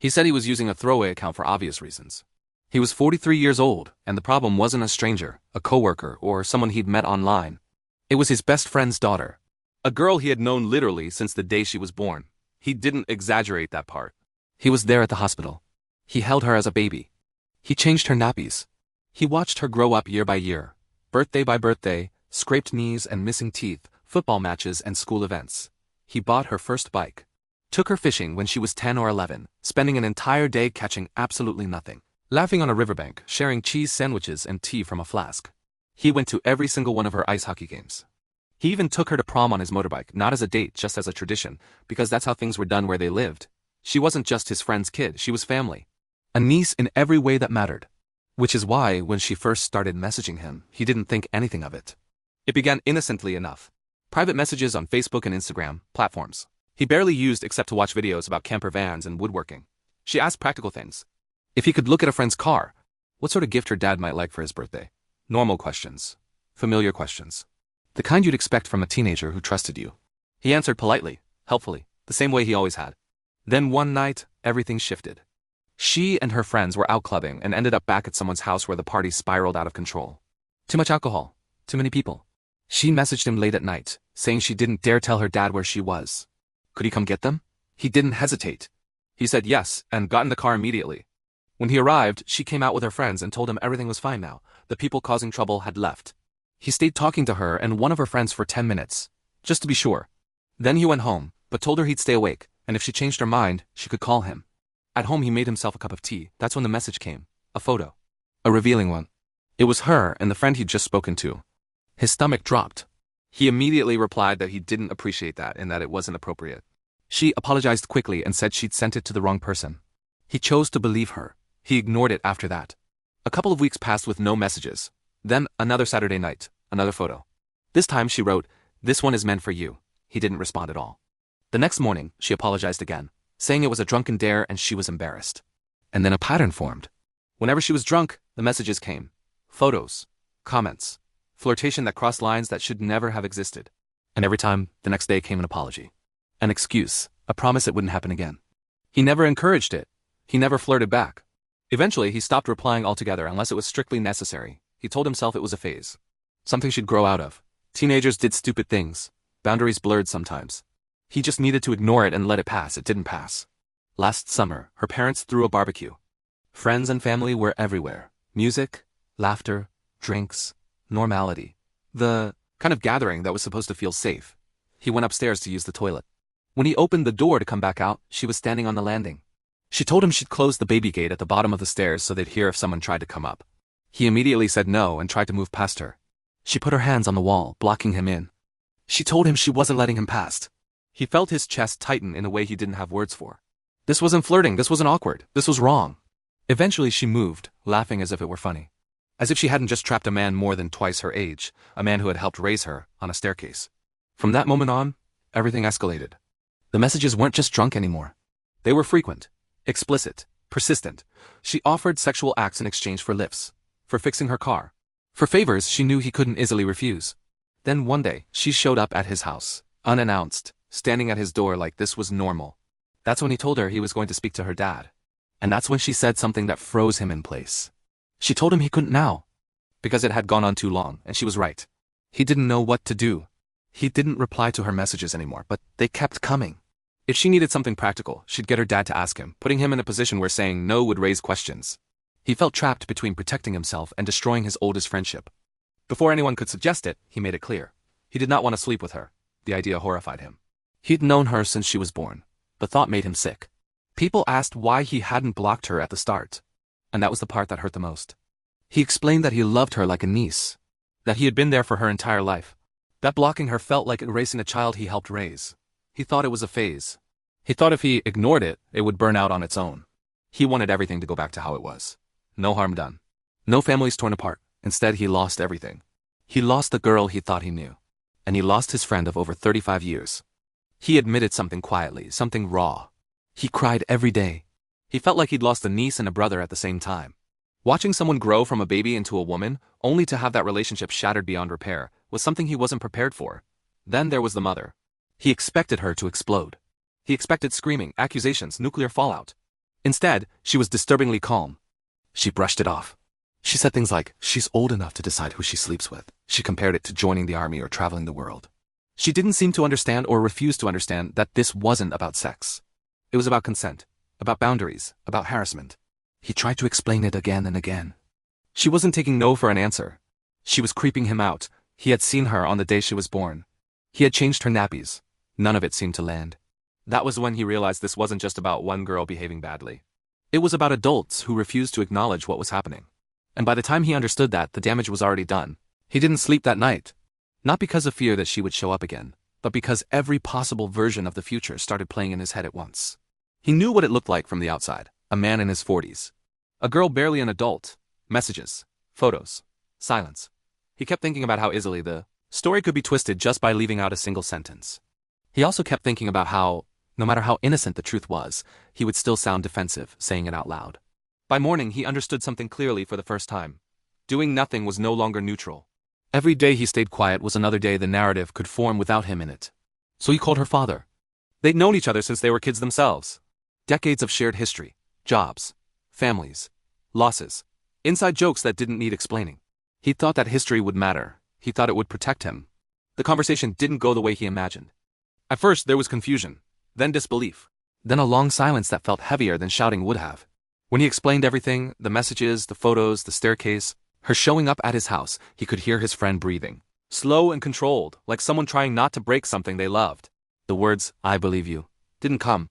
He said he was using a throwaway account for obvious reasons. He was 43 years old, and the problem wasn't a stranger, a coworker, or someone he'd met online. It was his best friend's daughter. A girl he had known literally since the day she was born. He didn't exaggerate that part. He was there at the hospital. He held her as a baby. He changed her nappies. He watched her grow up year by year, birthday by birthday, scraped knees and missing teeth, football matches and school events. He bought her first bike. Took her fishing when she was 10 or 11, spending an entire day catching absolutely nothing. Laughing on a riverbank, sharing cheese sandwiches and tea from a flask. He went to every single one of her ice hockey games. He even took her to prom on his motorbike, not as a date, just as a tradition, because that's how things were done where they lived. She wasn't just his friend's kid, she was family. A niece in every way that mattered. Which is why, when she first started messaging him, he didn't think anything of it. It began innocently enough. Private messages on Facebook and Instagram, platforms he barely used except to watch videos about camper vans and woodworking. She asked practical things. If he could look at a friend's car, what sort of gift her dad might like for his birthday? Normal questions. Familiar questions. The kind you'd expect from a teenager who trusted you. He answered politely, helpfully, the same way he always had. Then one night, everything shifted. She and her friends were out clubbing and ended up back at someone's house where the party spiraled out of control. Too much alcohol. Too many people. She messaged him late at night, saying she didn't dare tell her dad where she was. Could he come get them? He didn't hesitate. He said yes and got in the car immediately. When he arrived, she came out with her friends and told him everything was fine now. The people causing trouble had left. He stayed talking to her and one of her friends for 10 minutes, just to be sure. Then he went home, but told her he'd stay awake, and if she changed her mind, she could call him. At home he made himself a cup of tea. That's when the message came. A photo. A revealing one. It was her and the friend he'd just spoken to. His stomach dropped. He immediately replied that he didn't appreciate that and that it wasn't appropriate. She apologized quickly and said she'd sent it to the wrong person. He chose to believe her. He ignored it after that. A couple of weeks passed with no messages. Then, another Saturday night, another photo. This time she wrote, "This one is meant for you." He didn't respond at all. The next morning, she apologized again, saying it was a drunken dare and she was embarrassed. And then a pattern formed. Whenever she was drunk, the messages came. Photos. Comments. Flirtation that crossed lines that should never have existed. And every time, the next day came an apology. An excuse, a promise it wouldn't happen again. He never encouraged it. He never flirted back. Eventually, he stopped replying altogether unless it was strictly necessary. He told himself it was a phase. Something she'd grow out of. Teenagers did stupid things. Boundaries blurred sometimes. He just needed to ignore it and let it pass. It didn't pass. Last summer, her parents threw a barbecue. Friends and family were everywhere. Music, laughter, drinks, normality. The kind of gathering that was supposed to feel safe. He went upstairs to use the toilet. When he opened the door to come back out, she was standing on the landing. She told him she'd close the baby gate at the bottom of the stairs so they'd hear if someone tried to come up. He immediately said no and tried to move past her. She put her hands on the wall, blocking him in. She told him she wasn't letting him past. He felt his chest tighten in a way he didn't have words for. This wasn't flirting, this wasn't awkward, this was wrong. Eventually she moved, laughing as if it were funny. As if she hadn't just trapped a man more than twice her age, a man who had helped raise her, on a staircase. From that moment on, everything escalated. The messages weren't just drunk anymore. They were frequent, explicit, persistent. She offered sexual acts in exchange for lifts, for fixing her car, for favors she knew he couldn't easily refuse. Then one day, she showed up at his house, unannounced, standing at his door like this was normal. That's when he told her he was going to speak to her dad. And that's when she said something that froze him in place. She told him he couldn't now, because it had gone on too long, and she was right. He didn't know what to do. He didn't reply to her messages anymore, but they kept coming. If she needed something practical, she'd get her dad to ask him, putting him in a position where saying no would raise questions. He felt trapped between protecting himself and destroying his oldest friendship. Before anyone could suggest it, he made it clear. He did not want to sleep with her. The idea horrified him. He'd known her since she was born. The thought made him sick. People asked why he hadn't blocked her at the start. And that was the part that hurt the most. He explained that he loved her like a niece. That he had been there for her entire life. That blocking her felt like erasing a child he helped raise. He thought it was a phase. He thought if he ignored it, it would burn out on its own. He wanted everything to go back to how it was. No harm done. No families torn apart. Instead, he lost everything. He lost the girl he thought he knew. And he lost his friend of over 35 years. He admitted something quietly, something raw. He cried every day. He felt like he'd lost a niece and a brother at the same time. Watching someone grow from a baby into a woman, only to have that relationship shattered beyond repair, was something he wasn't prepared for. Then there was the mother. He expected her to explode. He expected screaming, accusations, nuclear fallout. Instead, she was disturbingly calm. She brushed it off. She said things like, she's old enough to decide who she sleeps with. She compared it to joining the army or traveling the world. She didn't seem to understand or refuse to understand that this wasn't about sex. It was about consent, about boundaries, about harassment. He tried to explain it again and again. She wasn't taking no for an answer. She was creeping him out. He had seen her on the day she was born. He had changed her nappies. None of it seemed to land. That was when he realized this wasn't just about one girl behaving badly. It was about adults who refused to acknowledge what was happening. And by the time he understood that, the damage was already done. He didn't sleep that night. Not because of fear that she would show up again, but because every possible version of the future started playing in his head at once. He knew what it looked like from the outside. A man in his 40s. A girl barely an adult. Messages. Photos. Silence. He kept thinking about how easily the story could be twisted just by leaving out a single sentence. He also kept thinking about how, no matter how innocent the truth was, he would still sound defensive, saying it out loud. By morning, he understood something clearly for the first time. Doing nothing was no longer neutral. Every day he stayed quiet was another day the narrative could form without him in it. So he called her father. They'd known each other since they were kids themselves. Decades of shared history, jobs, families, losses, inside jokes that didn't need explaining. He thought that history would matter. He thought it would protect him. The conversation didn't go the way he imagined. At first, there was confusion, then disbelief, then a long silence that felt heavier than shouting would have. When he explained everything, the messages, the photos, the staircase, her showing up at his house, he could hear his friend breathing. Slow and controlled, like someone trying not to break something they loved. The words, "I believe you," didn't come.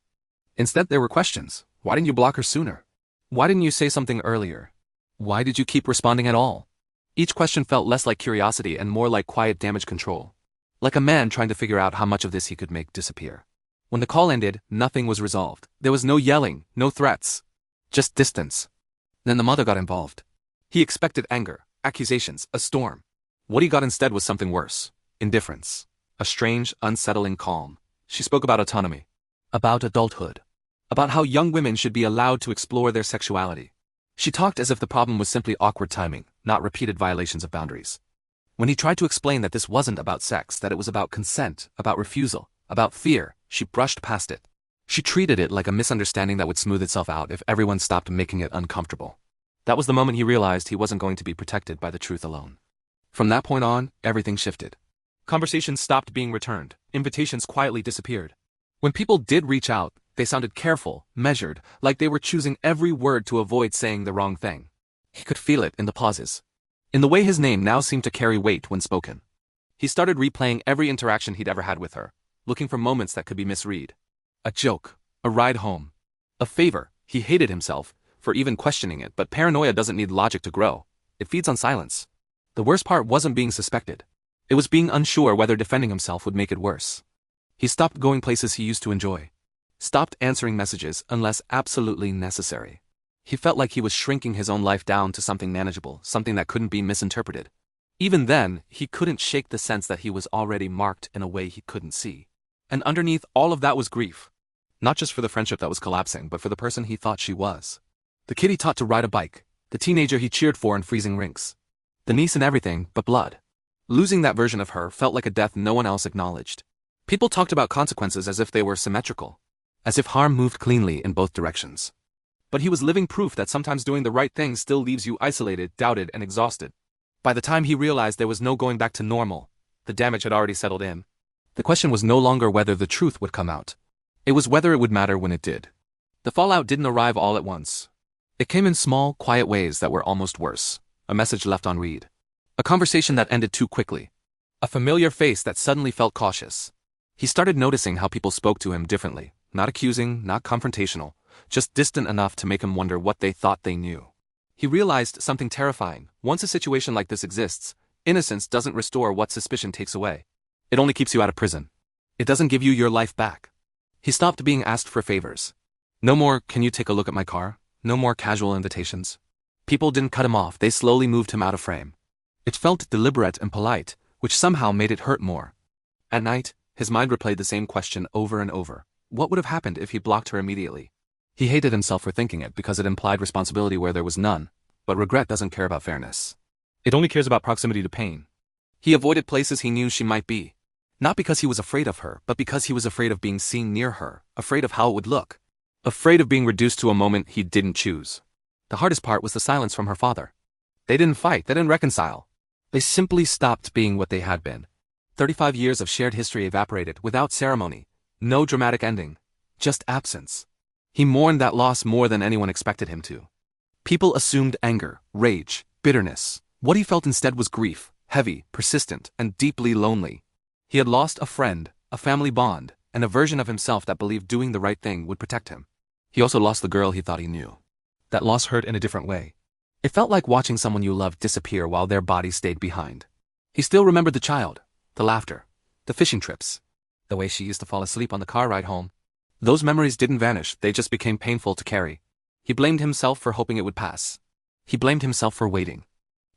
Instead, there were questions. Why didn't you block her sooner? Why didn't you say something earlier? Why did you keep responding at all? Each question felt less like curiosity and more like quiet damage control. Like a man trying to figure out how much of this he could make disappear. When the call ended, nothing was resolved. There was no yelling, no threats. Just distance. Then the mother got involved. He expected anger, accusations, a storm. What he got instead was something worse. Indifference. A strange, unsettling calm. She spoke about autonomy. About adulthood. About how young women should be allowed to explore their sexuality. She talked as if the problem was simply awkward timing, not repeated violations of boundaries. When he tried to explain that this wasn't about sex, that it was about consent, about refusal, about fear, she brushed past it. She treated it like a misunderstanding that would smooth itself out if everyone stopped making it uncomfortable. That was the moment he realized he wasn't going to be protected by the truth alone. From that point on, everything shifted. Conversations stopped being returned. Invitations quietly disappeared. When people did reach out, they sounded careful, measured, like they were choosing every word to avoid saying the wrong thing. He could feel it in the pauses. In the way his name now seemed to carry weight when spoken. He started replaying every interaction he'd ever had with her, looking for moments that could be misread. A joke, a ride home, a favor. He hated himself for even questioning it, but paranoia doesn't need logic to grow. It feeds on silence. The worst part wasn't being suspected. It was being unsure whether defending himself would make it worse. He stopped going places he used to enjoy. Stopped answering messages unless absolutely necessary. He felt like he was shrinking his own life down to something manageable, something that couldn't be misinterpreted. Even then, he couldn't shake the sense that he was already marked in a way he couldn't see. And underneath all of that was grief. Not just for the friendship that was collapsing, but for the person he thought she was. The kid he taught to ride a bike. The teenager he cheered for in freezing rinks. The niece and everything but blood. Losing that version of her felt like a death no one else acknowledged. People talked about consequences as if they were symmetrical. As if harm moved cleanly in both directions. But he was living proof that sometimes doing the right thing still leaves you isolated, doubted, and exhausted. By the time he realized there was no going back to normal, the damage had already settled in. The question was no longer whether the truth would come out. It was whether it would matter when it did. The fallout didn't arrive all at once. It came in small, quiet ways that were almost worse. A message left unread. A conversation that ended too quickly. A familiar face that suddenly felt cautious. He started noticing how people spoke to him differently. Not accusing, not confrontational, just distant enough to make him wonder what they thought they knew. He realized something terrifying. Once a situation like this exists, innocence doesn't restore what suspicion takes away. It only keeps you out of prison. It doesn't give you your life back. He stopped being asked for favors. No more, "Can you take a look at my car?" No more casual invitations. People didn't cut him off, they slowly moved him out of frame. It felt deliberate and polite, which somehow made it hurt more. At night, his mind replayed the same question over and over. What would have happened if he blocked her immediately? He hated himself for thinking it because it implied responsibility where there was none, but regret doesn't care about fairness. It only cares about proximity to pain. He avoided places he knew she might be. Not because he was afraid of her, but because he was afraid of being seen near her, afraid of how it would look. afraid of being reduced to a moment he didn't choose. The hardest part was the silence from her father. They didn't fight, they didn't reconcile. They simply stopped being what they had been. 35 years of shared history evaporated without ceremony. No dramatic ending. Just absence. He mourned that loss more than anyone expected him to. People assumed anger, rage, bitterness. What he felt instead was grief, heavy, persistent, and deeply lonely. He had lost a friend, a family bond, and a version of himself that believed doing the right thing would protect him. He also lost the girl he thought he knew. That loss hurt in a different way. It felt like watching someone you loved disappear while their body stayed behind. He still remembered the child, the laughter, the fishing trips, the way she used to fall asleep on the car ride home. Those memories didn't vanish, they just became painful to carry. He blamed himself for hoping it would pass. He blamed himself for waiting.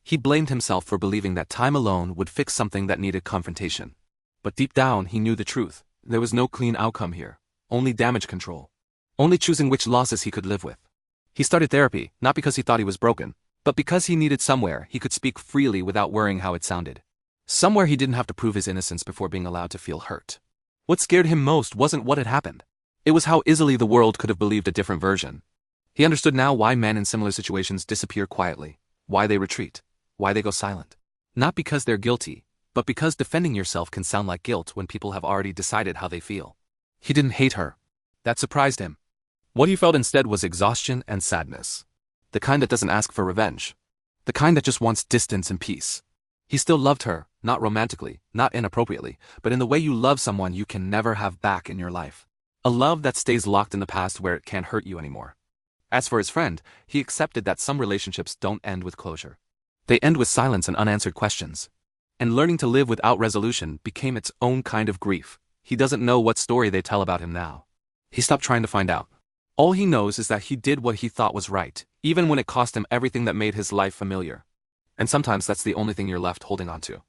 He blamed himself for believing that time alone would fix something that needed confrontation. But deep down, he knew the truth. There was no clean outcome here. Only damage control. Only choosing which losses he could live with. He started therapy, not because he thought he was broken, but because he needed somewhere he could speak freely without worrying how it sounded. Somewhere he didn't have to prove his innocence before being allowed to feel hurt. What scared him most wasn't what had happened. It was how easily the world could have believed a different version. He understood now why men in similar situations disappear quietly, why they retreat, why they go silent. Not because they're guilty, but because defending yourself can sound like guilt when people have already decided how they feel. He didn't hate her. That surprised him. What he felt instead was exhaustion and sadness. The kind that doesn't ask for revenge. The kind that just wants distance and peace. He still loved her, not romantically, not inappropriately, but in the way you love someone you can never have back in your life. A love that stays locked in the past where it can't hurt you anymore. As for his friend, he accepted that some relationships don't end with closure. They end with silence and unanswered questions. And learning to live without resolution became its own kind of grief. He doesn't know what story they tell about him now. He stopped trying to find out. All he knows is that he did what he thought was right, even when it cost him everything that made his life familiar. And sometimes that's the only thing you're left holding on to.